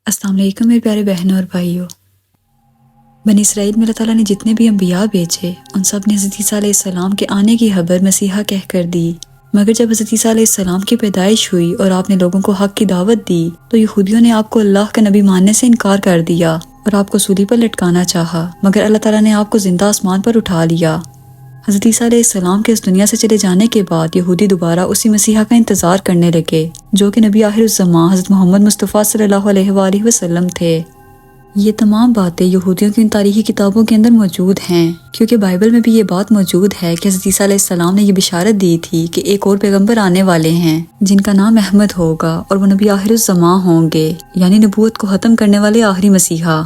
अस्सलाम वालेकुम मेरे प्यारे बहनों और भाइयों। बनी इसराइल में अल्लाह ताला ने जितने भी अंबिया भेजे उन सब ने हज़रत ईसा अलैहिस्सलाम के आने की खबर मसीहा कह कर दी। मगर जब हज़रत ईसा अलैहिस्सलाम की पैदाइश हुई और आपने लोगों को हक की दावत दी तो यहूदियों ने आपको अल्लाह का नबी मानने से इनकार कर दिया और आपको सूली पर लटकाना चाहा। मगर अल्लाह ताला ने आपको जिंदा आसमान पर उठा लिया। हज़रत ईसा अलैहिस्सलाम के इस दुनिया से चले जाने के बाद यहूदी दोबारा उसी मसीहा का इंतजार करने लगे जो कि नबी आखिरुज़्ज़मान हज़रत मोहम्मद मुस्तफ़ा सल्लल्लाहु अलैहि वसल्लम थे। ये तमाम बातें यहूदियों की इन तारीखी किताबों के अंदर मौजूद हैं, क्योंकि बाइबल में भी ये बात मौजूद है कि हज़रत ईसा अलैहिस्सलाम ने ये बिशारत दी थी कि एक और पैगंबर आने वाले हैं जिनका नाम अहमद होगा और वो नबी आखिरुज़्ज़मान होंगे, यानी नबूवत को ख़त्म करने वाले आखिरी मसीहा।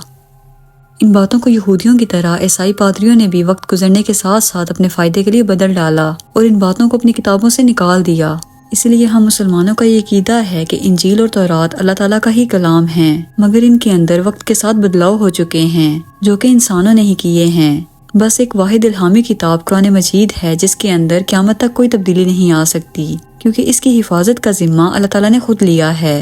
इन बातों को यहूदियों की तरह ईसाई पादरियों ने भी वक्त गुजरने के साथ साथ अपने फ़ायदे के लिए बदल डाला और इन बातों को अपनी किताबों से निकाल दिया। इसलिए हम मुसलमानों का ये अकीदा है कि इंजील और तौरात अल्लाह ताला का ही कलाम हैं, मगर इनके अंदर वक्त के साथ बदलाव हो चुके हैं जो कि इंसानों ने ही किए हैं। बस एक वाहिद इल्हामी किताब कुरान मजीद है जिसके अंदर क़यामत तक कोई तब्दीली नहीं आ सकती, क्योंकि इसकी हिफाजत का जिम्मा अल्लाह ताला ने खुद लिया है।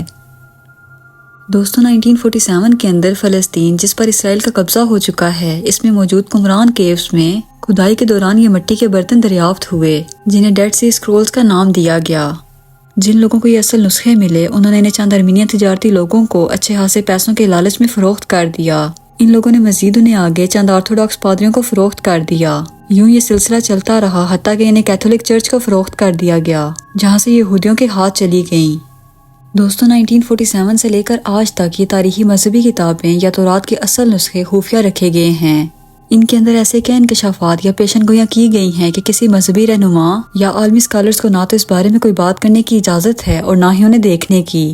दोस्तों, 1947 के अंदर फ़लस्तीन जिस पर इसराइल का कब्जा हो चुका है, इसमें मौजूद कुमरान केव्स में खुदाई के दौरान ये मिट्टी के बर्तन दरियाफ्त हुए जिन्हें डेड सी स्क्रोल्स का नाम दिया गया। जिन लोगों को ये असल नुस्खे मिले उन्होंने इन्हें चंद अर्मीनियन तिजारती लोगों को अच्छे खासे पैसों के लालच में फ़रोख्त कर दिया। इन लोगों ने मजीद उन्हें आगे चंद ऑर्थोडॉक्स पादरियों को फ़रोख्त कर दिया। यूं ये सिलसिला चलता रहा हत्ता कि इन्हें कैथोलिक चर्च को फ़रोख्त कर दिया गया, जहाँ से यहूदियों के हाथ चली गईं। दोस्तों, 1947 से लेकर आज तक ये तारीखी मजहबी किताबें या तौरात के असल नुस्खे खुफिया रखे गए हैं। इनके अंदर ऐसे क्या इंकशाफात या पेशन गोइयाँ की गई हैं कि किसी मजहबी रहनुमा या आलमी स्कॉलर्स को ना तो इस बारे में कोई बात करने की इजाज़त है और ना ही उन्हें देखने की।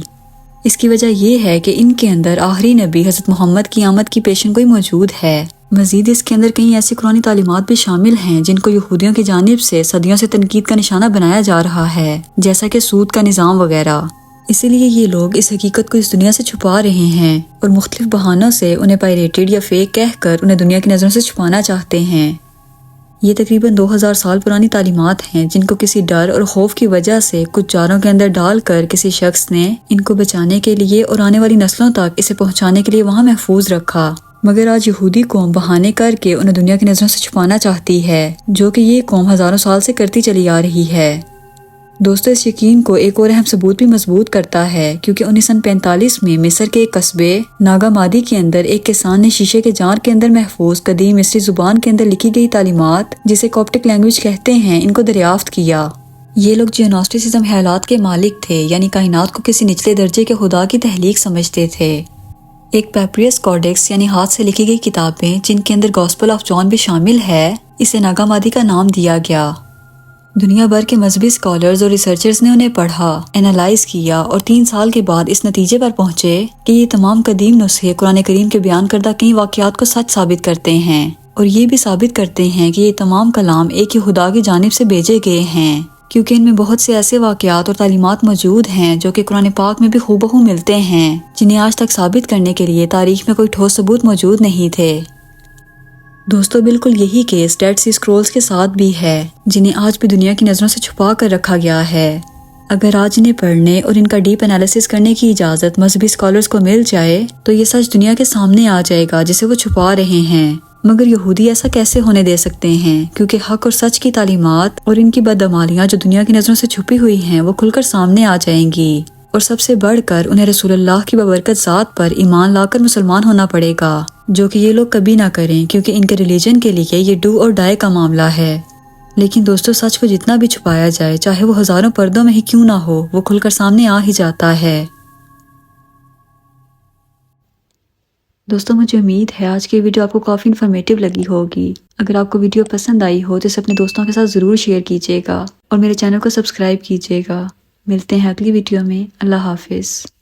इसकी वजह ये है कि इनके अंदर आखिरी नबी हज़रत मोहम्मद की आमद की पेशन गोई मौजूद है। मजीद इसके अंदर कई ऐसी कुरानी तालीमात भी शामिल हैं जिनको यहूदियों की जानिब से सदियों से तनकीद का निशाना बनाया जा रहा है, जैसा कि सूद का निज़ाम वगैरह। इसीलिए ये लोग इस हकीकत को इस दुनिया से छुपा रहे हैं और मुख्तलिफ बहानों से उन्हें पायरेटेड या फेक कहकर उन्हें दुनिया की नज़रों से छुपाना चाहते हैं। ये तकरीबन 2000 साल पुरानी तालीमात हैं जिनको किसी डर और खौफ की वजह से कुछ जारों के अंदर डालकर किसी शख्स ने इनको बचाने के लिए और आने वाली नस्लों तक इसे पहुँचाने के लिए वहाँ महफूज रखा। मगर आज यहूदी कौम बहाने करके उन्हें दुनिया की नज़रों से छुपाना चाहती है, जो कि ये कौम हज़ारों साल से करती चली आ रही है। दोस्तों, इस यकीन को एक और अहम सबूत भी मजबूत करता है, क्योंकि 1945 में मिस्र के एक कस्बे नागामादी के अंदर एक किसान ने शीशे के जार के अंदर महफूज कदीम मिस्री जुबान के अंदर लिखी गई तालीमात, जिसे कॉप्टिक लैंग्वेज कहते हैं, इनको दरियाफ्त किया। ये लोग जियोनास्टिसिज्म ख्यालात के मालिक थे, यानी कायनात को किसी निचले दर्जे के खुदा की तहलीक समझते थे। एक पैप्रियस कॉडेक्स यानी हाथ से लिखी गई किताबें जिनके अंदर गॉस्पेल ऑफ जॉन भी शामिल है, इसे नागामादी का नाम दिया गया। दुनिया भर के मजहबी स्कॉलर्स और रिसर्चर्स ने उन्हें पढ़ा, एनालाइज किया और 3 साल के बाद इस नतीजे पर पहुंचे कि ये तमाम कदीम नुस्खे कुरान करीम के बयान करदा कई वाक़यात को सच साबित करते हैं और ये भी साबित करते हैं कि ये तमाम कलाम एक ही खुदा की जानिब से भेजे गए हैं, क्योंकि इनमें बहुत से ऐसे वाक़यात और तालीमात मौजूद हैं जो कि कुरान पाक में भी खूबहू मिलते हैं, जिन्हें आज तक साबित करने के लिए तारीख में कोई ठोस सबूत मौजूद नहीं थे। दोस्तों, बिल्कुल यही केस डेड सी स्क्रोल्स के साथ भी है, जिन्हें आज भी दुनिया की नज़रों से छुपा कर रखा गया है। अगर आज इन्हें पढ़ने और इनका डीप एनालिसिस करने की इजाज़त मजहबी स्कॉलर्स को मिल जाए तो ये सच दुनिया के सामने आ जाएगा जिसे वो छुपा रहे हैं। मगर यहूदी ऐसा कैसे होने दे सकते हैं, क्योंकि हक और सच की तालीमात और इनकी बदअमालियाँ जो दुनिया की नज़रों से छुपी हुई हैं वो खुलकर सामने आ जाएंगी और सबसे बढ़कर उन्हें रसूलुल्लाह की बबरकत ज़ात पर ईमान लाकर मुसलमान होना पड़ेगा, जो कि ये लोग कभी ना करें, क्योंकि इनके रिलीजन के लिए ये डू और डाई का मामला है। लेकिन दोस्तों, सच को जितना भी छुपाया जाए, चाहे वो हजारों पर्दों में ही क्यों ना हो, वो खुलकर सामने आ ही जाता है। दोस्तों, मुझे उम्मीद है आज की वीडियो आपको काफ़ी इन्फॉर्मेटिव लगी होगी। अगर आपको वीडियो पसंद आई हो तो इसे अपने दोस्तों के साथ ज़रूर शेयर कीजिएगा और मेरे चैनल को सब्सक्राइब कीजिएगा। मिलते हैं अगली वीडियो में। अल्लाह हाफिज़।